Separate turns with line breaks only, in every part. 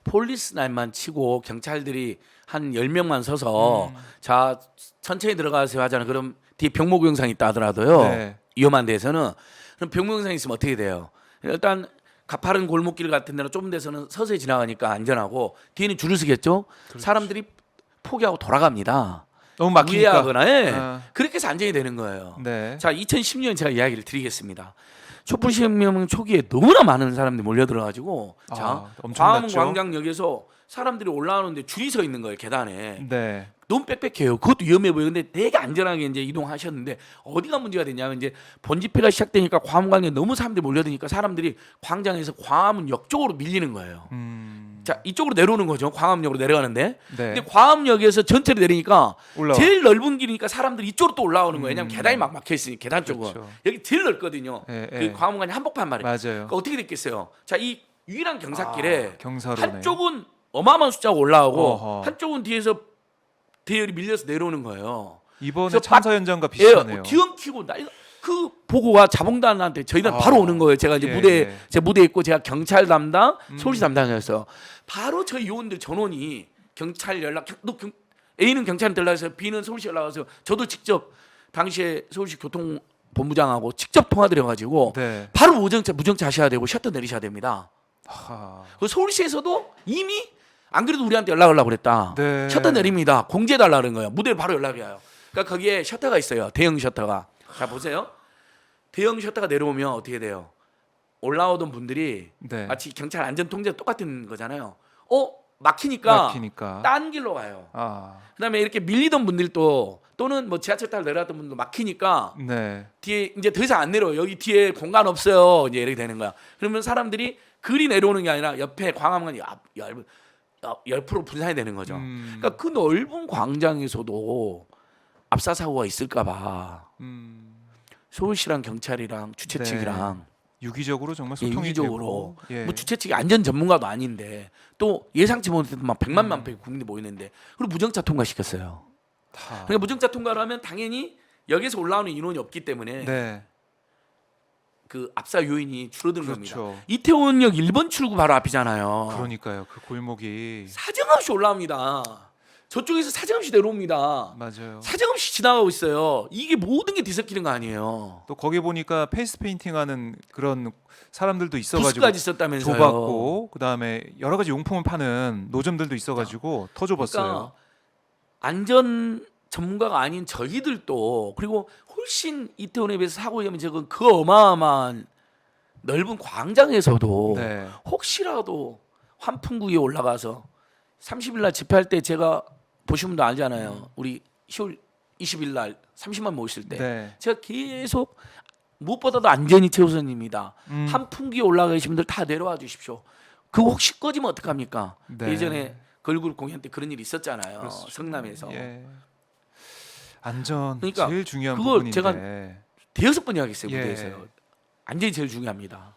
폴리스 라인만 치고 경찰들이 한 10명만 서서 자 천천히 들어가세요 하잖아요. 그럼 뒤에 병목 영상이 있다 하더라도요.
네.
위험한 데서는 그럼 병목 영상이 있으면 어떻게 돼요? 일단 가파른 골목길 같은 데는 좁은 데서는 서서히 지나가니까 안전하고 뒤에는 줄을 서겠죠. 사람들이 포기하고 돌아갑니다.
너무 막히니까.
우회하거나 예.
아.
그렇게 해서 안전이 되는 거예요.
네.
자, 2010년 제가 이야기를 드리겠습니다. 촛불시혁명 초기에 너무나 많은 사람들이 몰려들어가지고 자 광화문
엄청났죠.
광장역에서 사람들이 올라오는데 줄이 서 있는 거예요 계단에.
네.
너무 빽빽해요. 그것도 위험해 보여요. 근데 되게 안전하게 이제 이동하셨는데 어디가 문제가 됐냐면 이제 본집회가 시작되니까 광화문 광장에 너무 사람들이 몰려드니까 사람들이 광장에서 광화문역 쪽으로 밀리는 거예요. 자 이쪽으로 내려오는 거죠. 광화문역으로 내려가는데.
네.
근데 광화문역에서 전체로 내리니까
올라와.
제일 넓은 길이니까 사람들이 이쪽으로 또 올라오는 거예요. 왜냐면 계단이 막 막혀 있으니 계단 쪽은
그렇죠.
여기 제일 넓거든요.
예,
그
예.
광화문관이 한복판 말이에요.
맞아요.
그러니까 어떻게 됐겠어요? 자 이 유일한 경사길에
경사로네.
한쪽은 어마어마한 숫자가 올라오고
어허.
한쪽은 뒤에서 대열이 밀려서 내려오는 거예요.
이번에
그래서
참사 현장과
예,
비슷하네요.
뒤엉키고 난리. 그 보고가 자봉단한테 저희는
아.
바로 오는 거예요. 제가 이제
예,
무대
예.
제 무대에 있고 제가 경찰 담당, 서울시 담당이었어요. 바로 저희 요원들 전원이 경찰 연락, A는 경찰한테 연락해서 B는 서울시 연락해서 저도 직접 당시에 서울시 교통본부장하고 직접 통화드려가지고
네.
바로 무정차 하셔야 되고 셔터 내리셔야 됩니다.
하.
그 서울시에서도 이미 안 그래도 우리한테 연락을 하려고 그랬다.
네.
셔터 내립니다. 공지해달라는 거예요. 무대에 바로 연락이 와요. 그러니까 거기에 셔터가 있어요. 대형 셔터가. 자 보세요. 대형 셔터가 내려오면 어떻게 돼요? 올라오던 분들이
네.
마치 경찰 안전 통제가 똑같은 거잖아요. 막히니까
막히니까.
딴 길로 가요.
아.
그다음에 이렇게 밀리던 분들도 또는 뭐 지하철 타고 내려왔던 분도 막히니까
네.
뒤에 이제 더 이상 안 내려요. 여기 뒤에 공간 없어요. 이제 이렇게 되는 거야. 그러면 사람들이 그리 내려오는 게 아니라 옆에 광화문이 옆으로 분산이 되는 거죠. 그러니까 그 넓은 광장에서도 압사 사고가 있을까봐 서울시랑 경찰이랑 주최
네.
측이랑
유기적으로 정말 소통이
유기적으로
되고. 예.
뭐 주최 측이 안전 전문가도 아닌데 또 예상치 못했던 막 100만 명의 국민이 모이는데 그리고 무정차 통과시켰어요.
다.
그러니까 무정차 통과를 하면 당연히 여기서 올라오는 인원이 없기 때문에
네.
그 압사 요인이 줄어드는
그렇죠.
겁니다. 이태원역 1번 출구 바로 앞이잖아요.
그러니까요. 그 골목이
사정없이 올라옵니다. 저쪽에서 사정없이 내려옵니다.
맞아요.
사정없이 지나가고 있어요. 이게 모든 게 뒤섞이는 거 아니에요.
또 거기 보니까 페이스 페인팅하는 그런 사람들도 있어가지고
부스까지 있었다면서요.
좁았고 그다음에 여러 가지 용품을 파는 노점들도 있어가지고 더 좁았어요.
그러니까 안전 전문가가 아닌 저희들도 그리고 훨씬 이태원에 비해서 사고 위험이 적은 그 어마어마한 넓은 광장에서도
네.
혹시라도 환풍구에 올라가서 30일 날 집회할 때 제가 보시면 도 알잖아요. 우리 10월 20일 날 30만 모이실 때
네.
제가 계속 무엇보다도 안전이 최우선입니다.
음.
환풍기에 올라가 계신 분들 다 내려와 주십시오. 그거 혹시 꺼지면 어떡합니까?
네.
예전에 걸그룹 공연 때 그런 일이 있었잖아요.
그렇죠.
성남에서.
예. 안전
그러니까
제일 중요한
그걸
부분인데.
제가 대여섯 번 이야기했어요.
예.
무대에서요. 안전이 제일 중요합니다.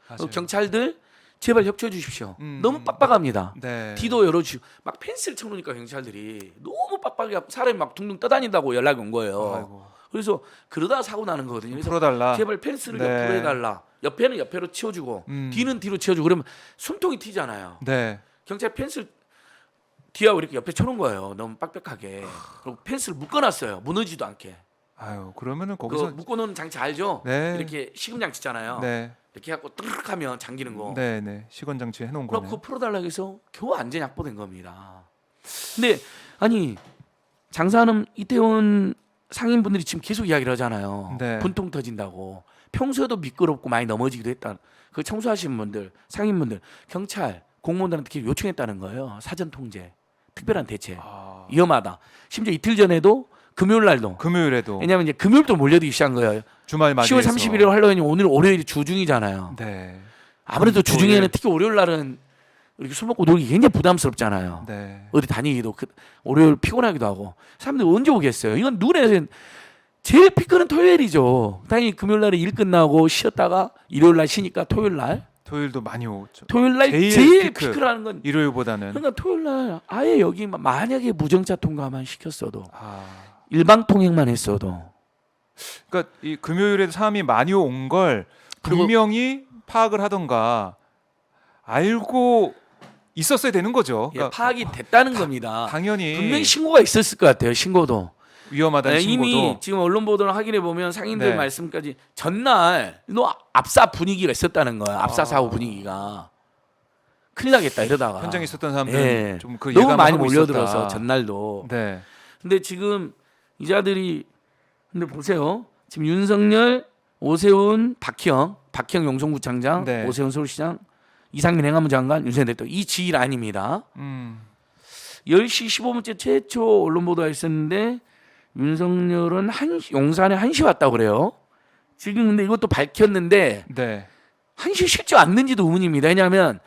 맞아요.
경찰들 제발 협조해 주십시오.
음.
너무 빡빡합니다.
네.
뒤도 열어주시고 막 펜스를 쳐놓으니까 경찰들이 너무 빡빡해 갖고 사람이 막 둥둥 떠다닌다고 연락이 온 거예요.
아이고.
그래서 그러다 사고 나는 거거든요. 그래서
풀어달라.
제발 펜스를
네.
옆으로 해달라. 옆에는 옆으로 치워주고 뒤는 뒤로 치워주고 그러면 숨통이 튀잖아요.
네.
경찰 펜스를 뒤하고 이렇게 옆에 쳐놓은 거예요. 너무 빡빡하게. 그리고 펜스를 묶어놨어요. 무너지도 않게.
아유 그러면은
그
거기서
묶어놓는 장치 알죠?
네.
이렇게 식음 장치 있잖아요.
네.
이렇게 해갖고 뜨르륵 하면 잠기는 거.
네네 시건 장치 해놓은
그럼
거네.
그거 풀어달라고 해서 겨우 안전이 확보된 겁니다. 근데 아니 장사하는 이태원 상인분들이 지금 계속 이야기를 하잖아요.
네.
분통 터진다고. 평소에도 미끄럽고 많이 넘어지기도 했다. 그 청소하시는 분들, 상인분들, 경찰, 공무원들한테 요청했다는 거예요. 사전 통제, 특별한 대책.
아,
위험하다. 심지어 이틀 전에도 금요일 날도.
금요일에도
왜냐하면 이제 금요일도 몰려들기 시작한 거예요.
주말 맞이해서
10월 31일 할로윈이 오늘 월요일이 주중이잖아요.
네.
아무래도
토요일.
주중에는 특히 월요일 날은 이렇게 술 먹고 놀기 굉장히 부담스럽잖아요.
네.
어디 다니기도 월요일 피곤하기도 하고 사람들이 언제 오겠어요? 이건 눈에 제일 피크는 토요일이죠. 당연히 금요일 날에 일 끝나고 쉬었다가 일요일 날 쉬니까 토요일 날
토요일도 많이 오죠.
토요일 날
제일
제일
피크.
피크라는 건
일요일보다는
그러니까 토요일 날 아예 여기 만약에 무정차 통과만 시켰어도
아,
일방 통행만 했어도
그러니까 이 금요일에 사람이 많이 온 걸
그리고-
분명히 파악을 하던가 알고 있었어야 되는 거죠.
예,
그러니까
파악이 됐다는 겁니다.
당연히
분명히 신고가 있었을 것 같아요. 신고도.
위험하다는
네,
신고도.
이미 지금 언론 보도를 확인해 보면 상인들
네.
말씀까지 전날 너 압사 분위기가 있었다는 거야. 압사 사후 분위기가 큰일 나겠다 이러다가
현장에 있었던 사람들은
예.
좀 그
너무
예감을
많이
하고
몰려들어서
있었다.
전날도.
네.
근데 지금 이자들이 근데 보세요. 지금 윤석열, 오세훈, 박형 용성구청장,
네.
오세훈 서울시장, 이상민 행안부 장관, 윤석열 대통령 이 지일 아닙니다. 10시 15분째 최초 언론 보도가 있었는데 윤석열은 용산에 1시 왔다고 그래요. 지금 근데 이것도 밝혔는데
네.
1시 실제 왔는지도 의문입니다. 왜냐하면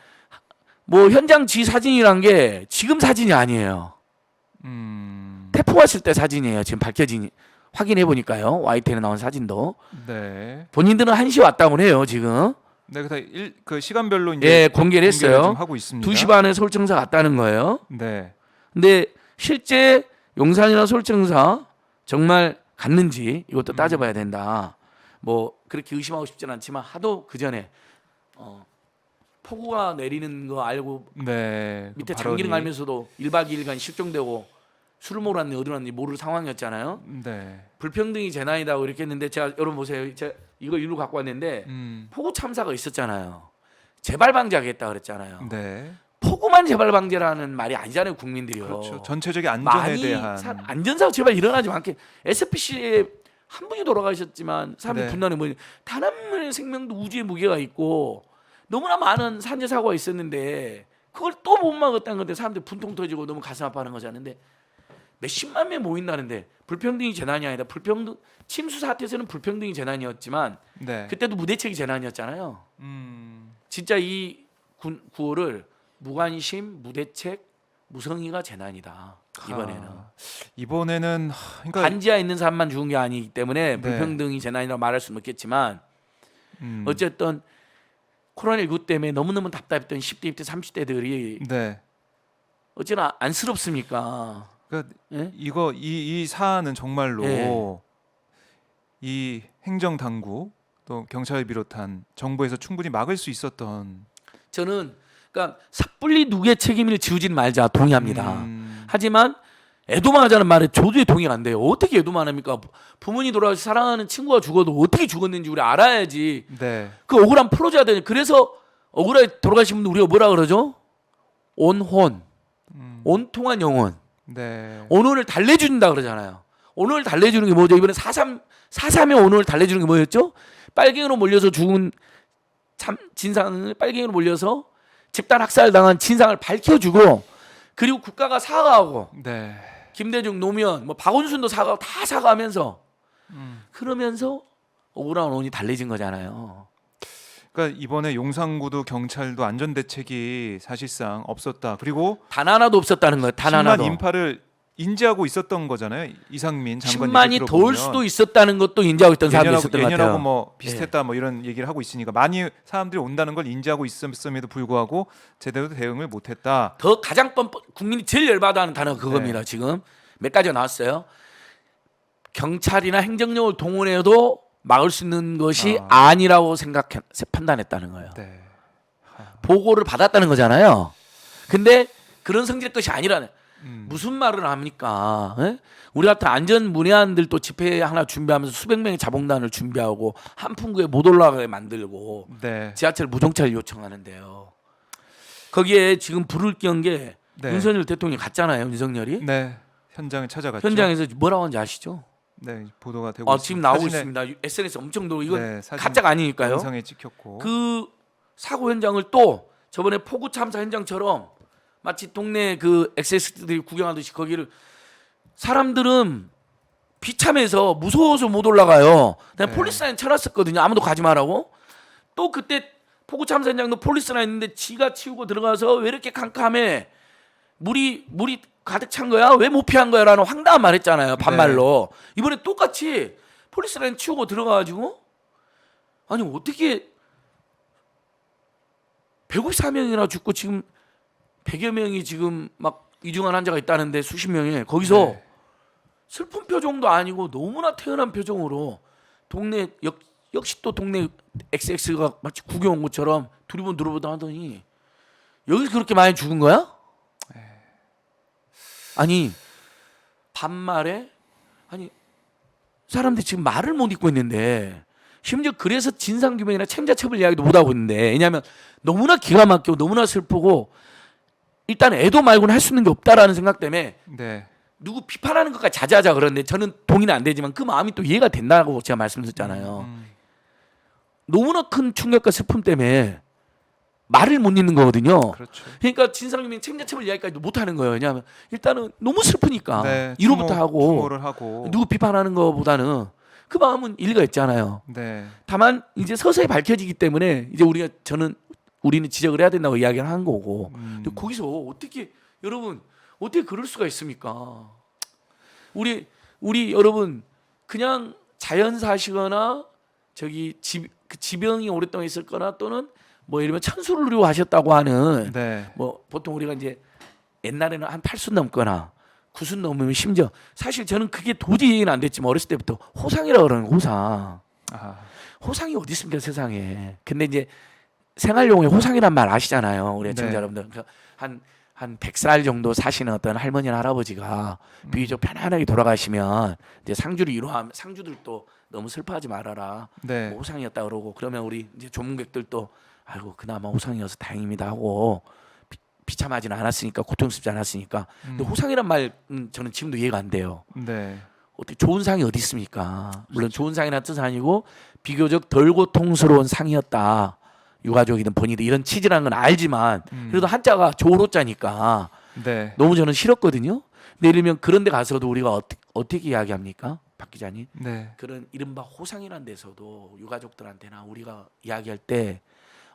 뭐 현장 지 사진이란 게 지금 사진이 아니에요. 태풍 왔을 때 사진이에요. 지금 밝혀진 확인해 보니까요. YTN에 나온 사진도
네.
본인들은 1시 왔다고 해요. 지금
네, 그래서 그 시간별로 이제
예 공개를
지금
했어요.
하고 있습니다.
2시 반에 서울청사 갔다는 거예요.
네.
근데 실제 용산이나 서울청사 정말 갔는지 이것도 따져봐야 된다. 뭐 그렇게 의심하고 싶진 않지만 하도 그 전에 폭우가 내리는 거 알고
네. 그
밑에
발언이-
장기를 갈면서도 1박 2일간 실종되고 술을 먹었는지 어디 갔는지 모를 상황이었잖아요.
네.
불평등이 재난이다고 이렇게 했는데 제가 여러분 보세요. 제가 이거 일로 갖고 왔는데 폭우 참사가 있었잖아요. 재발 방지하겠다 그랬잖아요.
네.
폭우만 재발 방지라는 말이 아니잖아요, 국민들이요.
그렇죠. 전체적인 안전에
많이
대한
안전사고 제발 일어나지 않게 SPC에 한 분이 돌아가셨지만 사람이
네.
분란해 보니 단 한 명의 생명도 우주의 무게가 있고 너무나 많은 산재 사고가 있었는데 그걸 또 못 막았다는 건데 사람들이 분통 터지고 너무 가슴 아파하는 거잖아요. 근데 몇십만 명 모인다는데 불평등이 재난이 아니다. 불평등 침수 사태에서는 불평등이 재난이었지만
네.
그때도 무대책이 재난이었잖아요. 진짜 이 구호를 무관심, 무대책, 무성의가 재난이다. 이번에는
이번에는 그러니까
반지하에 있는 사람만 죽은 게 아니기 때문에
네.
불평등이 재난이라고 말할 수는 없겠지만 어쨌든 코로나19 때문에 너무너무 답답했던 10대, 20대, 30대들이
네.
어찌나 안쓰럽습니까?
그러니까
예?
이거 이 사안은 정말로
예.
이 행정 당국 또 경찰을 비롯한 정부에서 충분히 막을 수 있었던
저는 그러니까 섣불리 누구의 책임을 지우지는 말자 동의합니다. 하지만 애도만 하자는 말에 저도에 동의가 안 돼요. 어떻게 애도만 합니까? 부모님 돌아가서 사랑하는 친구가 죽어도 어떻게 죽었는지 우리 알아야지.
네.
그 억울함 풀어줘야 되는. 그래서 억울하게 돌아가신 분들 우리가 뭐라 그러죠? 온혼, 온통한 영혼,
네.
온혼을 달래준다 그러잖아요. 온혼을 달래주는 게 뭐죠? 이번에 4.3의 온혼을 달래주는 게 뭐였죠? 빨갱이로 몰려서 죽은 참 진상을 빨갱이로 몰려서 집단 학살 당한 진상을 밝혀주고 그리고 국가가 사과하고
네.
김대중 노무현 뭐 박원순도 사과하고 다 사과하면서 그러면서 억울한 온이 달래진 거잖아요.
그러니까 이번에 용산구도 경찰도 안전 대책이 사실상 없었다. 그리고
단 하나도 없었다는 거예요. 단
10만
하나도.
인파를 인지하고 있었던 거잖아요. 이상민 장관
10만이
얘기
더 올
들어보면.
수도 있었다는 것도 인지하고 있던 사람도 있었던 것 같아요.
예년하고 뭐 비슷했다 뭐 이런 얘기를 하고 있으니까 많이 사람들이 온다는 걸 인지하고 있음에도 불구하고 제대로 대응을 못했다.
더 가장 국민이 제일 열받아하는 단어가 그겁니다.
네.
지금 몇 가지가 나왔어요. 경찰이나 행정력을 동원해도 막을 수 있는 것이 아니라고 판단했다는 거예요.
네.
보고를 받았다는 거잖아요. 근데 그런 성질의 것이 아니라는 무슨 말을 합니까? 에? 우리 같은 안전 문외한들 또 집회 하나 준비하면서 수백 명의 자봉단을 준비하고 한풍구에 못 올라가게 만들고
네.
지하철 무정차를 요청하는데요. 거기에 지금 불을 끈 게
네.
윤석열 대통령이 갔잖아요. 윤석열이
네. 현장에 찾아갔죠.
현장에서 뭐라고 하는지 아시죠?
네, 보도가 되고
지금 나오고
사진에-
있습니다. SNS 엄청 돌고 이건
네, 사진
가짜가 아니니까요.
영상에 찍혔고.
그 사고 현장을 또 저번에 폭우 참사 현장처럼 마치 동네 그 엑세스들이 구경하듯이 거기를 사람들은 비참해서 무서워서 못 올라가요. 내가
네.
폴리스 라인 쳐놨었거든요. 아무도 가지 말라고. 또 그때 폭우 참사 현장도 폴리스 라인 있는데 지가 치우고 들어가서 왜 이렇게 캄캄해? 물이 가득 찬 거야? 왜 못 피한 거야? 라는 황당한 말 했잖아요. 반말로. 이번에 똑같이 폴리스 라인 치우고 들어가가지고 아니 어떻게 154명이나 죽고 지금 100여 명이 지금 막 이중한 환자가 있다는데 수십 명이 거기서
네.
슬픈 표정도 아니고 너무나 태연한 표정으로 동네 역시 또 동네 XX가 마치 구경 온 것처럼 두리번 하더니 여기서 그렇게 많이 죽은 거야? 아니 반말에 아니 사람들이 지금 말을 못 잇고 있는데 심지어 그래서 진상규명이나 책임자처벌 이야기도 못 하고 있는데 왜냐하면 너무나 기가 막히고 너무나 슬프고 일단 애도 말고는 할 수 있는 게 없다라는 생각 때문에
네.
누구 비판하는 것까지 자제하자 그러는데 저는 동의는 안 되지만 그 마음이 또 이해가 된다고 제가 말씀드렸잖아요. 너무나 큰 충격과 슬픔 때문에 말을 못 잇는 거거든요.
그렇죠.
그러니까 진상규명 책임자처벌 이야기까지도 못 하는 거예요. 왜냐하면 일단은 너무 슬프니까
네.
위로부터 하고
추모를 하고.
누구 비판하는 것보다는 그 마음은 일리가 있잖아요.
네.
다만 이제 서서히 밝혀지기 때문에 이제 우리는 지적을 해야 된다고 이야기를 한 거고. 근데 거기서 어떻게 여러분 어떻게 그럴 수가 있습니까? 우리 여러분 그냥 자연사시거나 저기 그 지병이 오랫동안 있었거나 또는 뭐 예를 들면 천수를 누리고 하셨다고 하는
네.
뭐 보통 우리가 이제 옛날에는 한 8순 넘거나 9순 넘으면 심지어 사실 저는 그게 도저히 이해는 안 됐지만 어렸을 때부터 호상이라고 그러는 거예요. 호상.
아.
호상이 어디 있습니까 세상에. 근데 이제 생활용어에 호상이란 말 아시잖아요. 우리 애청자
네.
여러분들. 그러니까 한 100살 정도 사시는 어떤 할머니나 할아버지가 비교적 편안하게 돌아가시면 이제 상주를 이루하면 상주들도 너무 슬퍼하지 말아라.
네.
뭐 호상이었다 그러고 그러면 우리 이제 조문객들도 아이고 그나마 호상이어서 다행입니다 하고 비참하지는 않았으니까 고통스럽지 않았으니까. 근데 호상이란 말 저는 지금도 이해가 안 돼요.
네.
어떻게 좋은 상이 어디 있습니까? 물론 좋은 상이라는 뜻은 아니고 비교적 덜 고통스러운 상이었다. 유가족이든 본인이든 이런 취지라는 건 알지만 그래도 한자가 조로자니까
네.
너무 저는 싫었거든요. 근데 예를 들면 그런 데 가서도 우리가 어떻게 이야기합니까? 박 기자님.
네.
그런 이른바 호상이라는 데서도 유가족들한테나 우리가 이야기할 때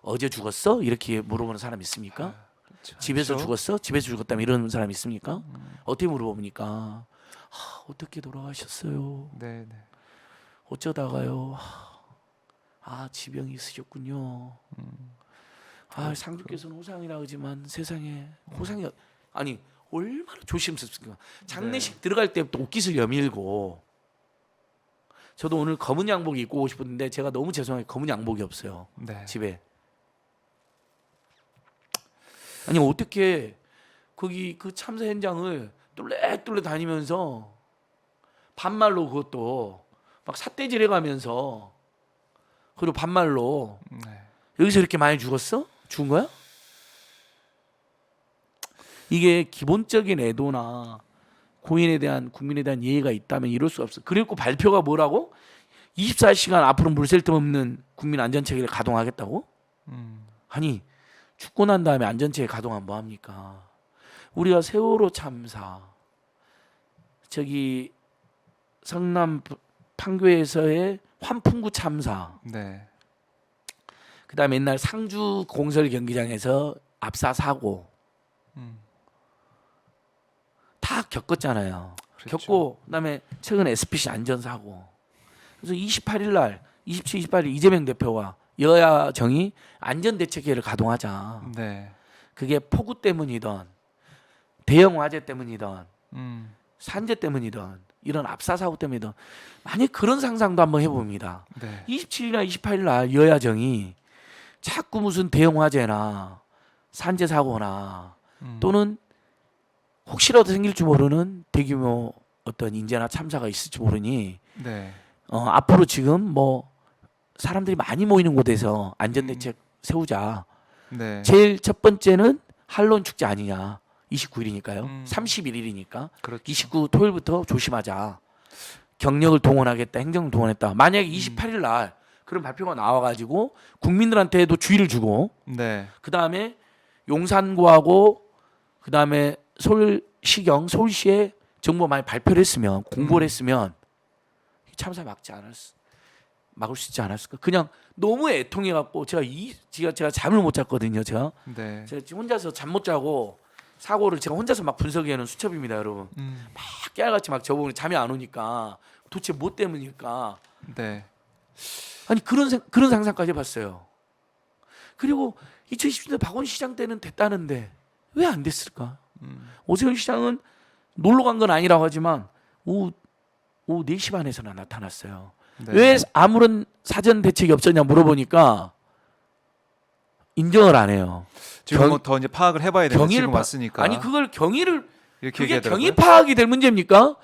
어제 죽었어? 이렇게 물어보는 사람 있습니까?
그렇죠.
집에서
그렇죠.
죽었어? 집에서 죽었다면 이러는 사람 있습니까? 어떻게 물어봅니까? 어떻게 돌아가셨어요?
네, 네.
어쩌다가요? 지병이 있으셨군요. 상주께서는 호상이라 하지만 세상에 호상이 아니 얼마나 조심스럽습니까? 장례식 들어갈 때부터 옷깃을 여밀고 저도 오늘 검은 양복 입고 오고 싶었는데 제가 너무 죄송하게 검은 양복이 없어요.
네.
집에. 아니 어떻게 거기 그 참사 현장을 뚫레뚫레 다니면서 반말로 그것도 막 삿대질 해가면서 그리고 반말로
네.
여기서 이렇게 많이 죽었어? 죽은 거야? 이게 기본적인 애도나 고인에 대한 국민에 대한 예의가 있다면 이럴 수 없어. 그리고 발표가 뭐라고? 24시간 앞으로 물샐 틈 없는 국민 안전체계를 가동하겠다고? 아니 죽고 난 다음에 안전체계 가동하면 뭐 합니까? 우리가 세월호 참사 저기 성남 판교에서의 환풍구 참사
네.
그다음에 옛날 상주 공설 경기장에서 압사 사고 다 겪었잖아요.
그렇죠.
겪고 그다음에 최근 SPC 안전사고. 그래서 28일 날 27, 28일 이재명 대표와 여야 정의 안전대책회를 가동하자.
네.
그게 폭우 때문이든 대형 화재 때문이든 산재 때문이든 이런 압사 사고 때문이든 만약 그런 상상도 한번 해봅니다.
네.
27일이나 28일 날 여야 정의 자꾸 무슨 대형 화재나 산재 사고나 또는 혹시라도 생길지 모르는 대규모 어떤 인재나 참사가 있을지 모르니
네.
앞으로 지금 뭐 사람들이 많이 모이는 곳에서 안전대책 세우자.
네.
제일 첫 번째는 한론 축제 아니냐. 29일이니까요. 31일이니까.
그렇죠.
29 토요일부터 조심하자. 경력을 동원하겠다. 행정을 동원했다. 만약에 28일 날 그런 발표가 나와가지고 국민들한테도 주의를 주고
네.
그 다음에 용산구하고 그 다음에 서울시경 서울시에 정보 많이 발표를 했으면 공보를 했으면 참사 막을 수 있지 않았을까? 그냥 너무 애통해 갖고 제가 잠을 못 잤거든요. 제가
네.
지금 혼자서 잠 못 자고 사고를 제가 혼자서 막 분석해내는 수첩입니다, 여러분. 막 깨알같이 막 저보고 잠이 안 오니까 도대체 뭐 때문일까?
네.
아니 그런 상상까지 해봤어요. 그리고 2017년 박원 시장 때는 됐다는데 왜 안 됐을까? 오세훈 시장은 놀러 간 건 아니라고 하지만 오후 4시 반에서나 나타났어요.
네.
왜 아무런 사전 대책이 없었냐 물어보니까 인정을 안 해요.
지금 뭐 더 이제 파악을 해봐야 되는 지금 왔으니까.
아니 그걸 경위를
이렇게
그게
얘기하더라고요.
경위 파악이 될 문제입니까?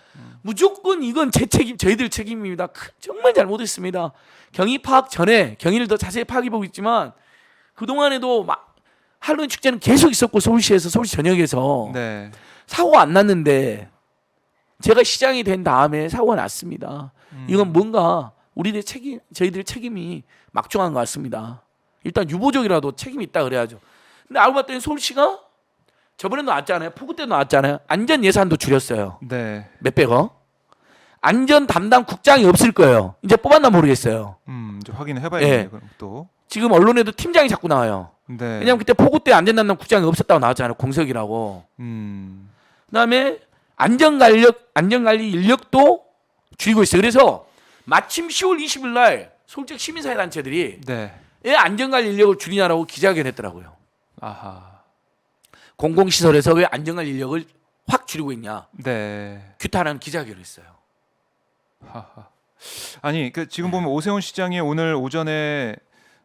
무조건 이건 제 책임, 저희들 책임입니다. 정말 잘못했습니다. 경위 파악 전에 경위를 더 자세히 파악해 보고 있지만 그 동안에도 막 할로윈 축제는 계속 있었고 서울시에서 서울시 전역에서
네.
사고가 안 났는데 제가 시장이 된 다음에 사고가 났습니다. 이건 뭔가 우리들 책임, 저희들 책임이 막중한 것 같습니다. 일단 유보적이라도 책임이 있다 그래야죠. 근데 알고 봤더니 서울시가 저번에도 나왔잖아요. 폭우 때도 나왔잖아요. 안전 예산도 줄였어요.
네.
몇백억. 안전 담당 국장이 없을 거예요. 이제 뽑았나 모르겠어요.
이제 확인을 해봐야겠네요.
예.
그럼 또.
지금 언론에도 팀장이 자꾸 나와요.
네.
왜냐하면 그때 폭우 때 안전 담당 국장이 없었다고 나왔잖아요. 공석이라고. 그다음에 안전관리 인력도 줄이고 있어요. 그래서 마침 10월 20일 날 솔직 시민사회 단체들이
네.
왜 안전관리 인력을 줄이냐라고 기자회견 했더라고요.
아하.
공공시설에서 왜 안전관리 인력을 확 줄이고 있냐.
네.
규탄하는 기자회견을 했어요.
하하. 아니 그 지금 보면 오세훈 시장이 오늘 오전에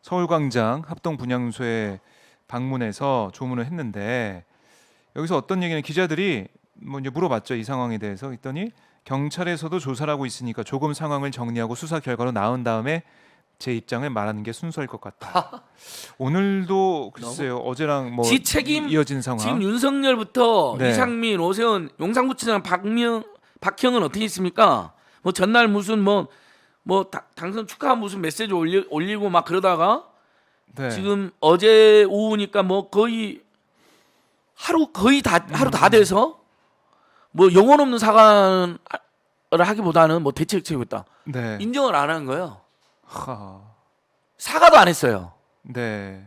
서울광장 합동분향소에 방문해서 조문을 했는데 여기서 어떤 얘기는 기자들이 뭐 이제 물어봤죠. 이 상황에 대해서. 했더니 경찰에서도 조사를 하고 있으니까 조금 상황을 정리하고 수사 결과로 나온 다음에 제 입장을 말하는 게 순서일 것 같다. 오늘도 글쎄요. 어제랑 뭐
지 책임
이어진 상황.
지금 윤석열부터
네.
이상민, 오세훈, 용산구청장 박형은 어떻게 있습니까? 뭐 전날 무슨 뭐 당선 축하 무슨 메시지 올리고 막 그러다가
네.
지금 어제 오후니까 뭐 거의 하루 다 돼서 뭐 영혼 없는 사과를 하기보다는 뭐 대책치고 있다.
네.
인정을 안 한 거예요.
하.
사과도 안 했어요.
네.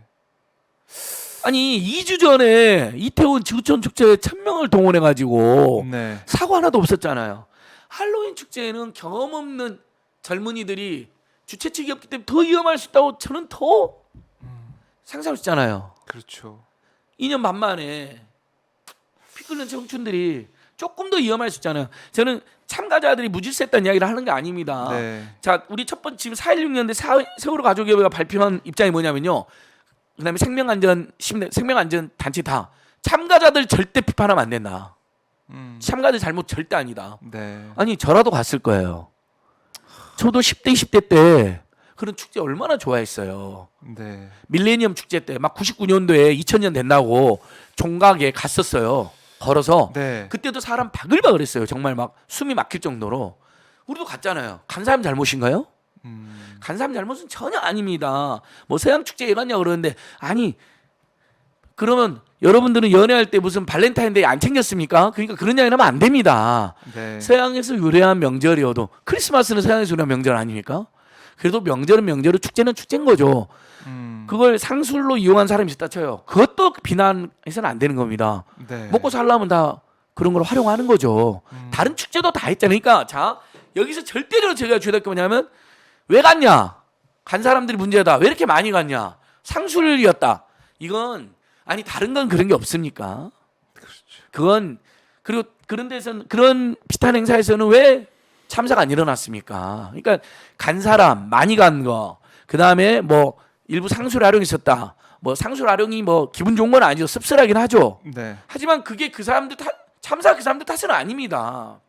아니 2주 전에 이태원 지구촌 축제에 1000명을 동원해 가지고
네.
사고 하나도 없었잖아요. 할로윈 축제에는 경험 없는 젊은이들이 주최 측이 없기 때문에 더 위험할 수 있다고 저는 더 상상할 수 있잖아요.
그렇죠.
2년 반 만에 피 끓는 청춘들이 조금 더 위험할 수 있잖아요. 저는 참가자들이 무질서했다는 이야기를 하는 게 아닙니다.
네.
자, 우리 첫 번째 지금 4.16년대 세월호 가족협의회가 발표한 입장이 뭐냐면요. 그다음에 생명안전 단체 다 참가자들 절대 비판하면 안 된다. 참가자들 잘못 절대 아니다.
네.
아니 저라도 갔을 거예요. 저도 10대 20대 때 그런 축제 얼마나 좋아했어요.
네.
밀레니엄 축제 때 막 99년도에 2000년 된다고 종각에 갔었어요. 걸어서.
네.
그때도 사람 바글바글했어요. 정말 막 숨이 막힐 정도로. 우리도 갔잖아요. 간 사람 잘못인가요? 간 사람 잘못은 전혀 아닙니다. 뭐 서양 축제에 갔냐 그러는데 아니 그러면 여러분들은 연애할 때 무슨 발렌타인데이 안 챙겼습니까? 그러니까 그런 이야기는 하면 안 됩니다.
네.
서양에서 유래한 명절이어도 크리스마스는 서양에서 유래한 명절 아닙니까? 그래도 명절은 명절이고 축제는 축제인 거죠. 그걸 상술로 이용한 사람이 있었다 쳐요. 그것도 비난해서는 안 되는 겁니다.
네.
먹고 살려면 다 그런 걸 활용하는 거죠. 다른 축제도 다 했잖아요. 그러니까 자 여기서 절대로 제가 주의할 게 뭐냐면 왜 갔냐? 간 사람들이 문제다. 왜 이렇게 많이 갔냐? 상술이었다. 이건 아니 다른 건 그런 게 없습니까? 그건 그리고 그런 데서는 그런 비슷한 행사에서는 왜 참사가 안 일어났습니까? 그러니까 간 사람 많이 간 거, 그 다음에 뭐 일부 상술 아령이 있었다. 뭐 상술 아령이 뭐 기분 좋은 건 아니죠. 씁쓸하긴 하죠.
네.
하지만 그게 그 사람들 참사 그 사람들 탓은 아닙니다.